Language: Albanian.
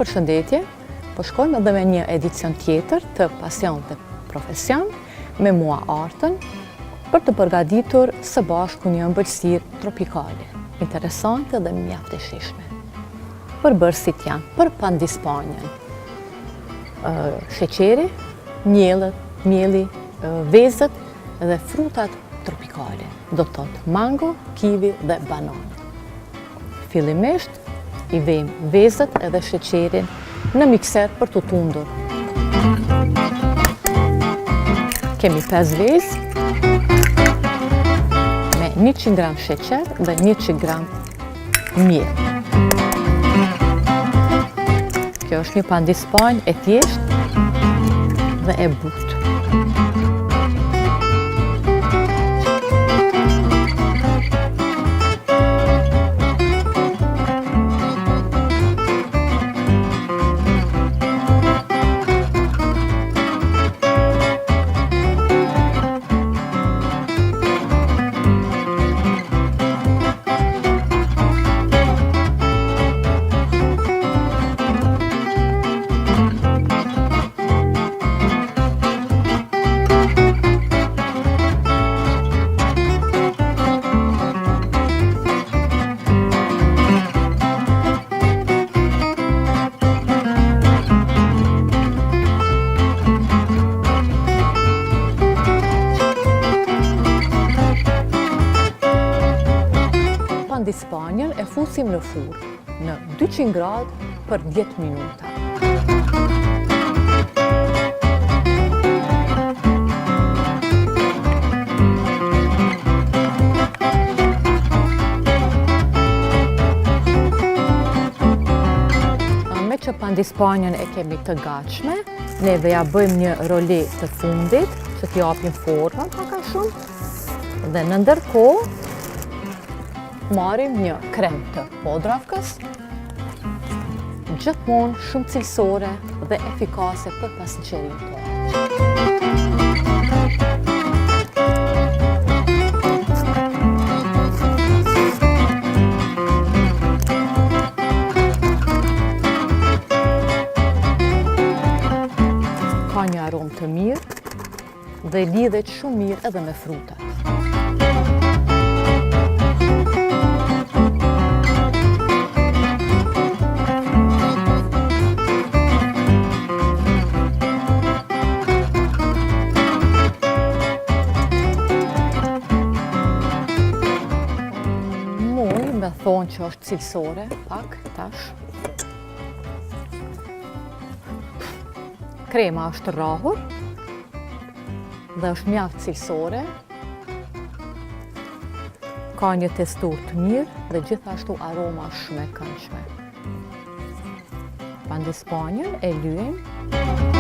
Përshëndetje, po shkojmë edhe me një edicion tjetër të Pasion dhe Profesion me mua Artën për të përgatitur së bashku një ëmbëlsirë tropikale, interesante dhe mjaft e shijshme. Përbërësit janë për pandispanjen, sheqeri, mielli, vezët dhe frutat tropikale, do të thotë mango, kiwi dhe banan. Fillimisht i vejmë vezët edhe sheqerin në mikser për të tundur. Kemi 5 vezë me 100 gram sheqer dhe 100 gram miell. Kjo është një pandispanjë e thjeshtë dhe e butë. Pandispanjen e fusim në furrë në 200 gradë për 10 minuta. Me që pandispanjen e kemi të gatshme, neve ja bëjmë një role të fundit që t'i japim formën pak a shumë dhe në ndërkohë marrim një krem të podravkës, gjithmonë shumë cilësore dhe efikase për pasqyrimin tonë. Ka një aromë të mirë dhe lidhet shumë mirë edhe me frutat. Me thonë që është cilësore, pak, tash. Krema është rrahur dhe është mjaft cilësore. Ka një teksturë të mirë dhe gjithashtu aroma shumë e këndshme. Pandispanjen e lyejmë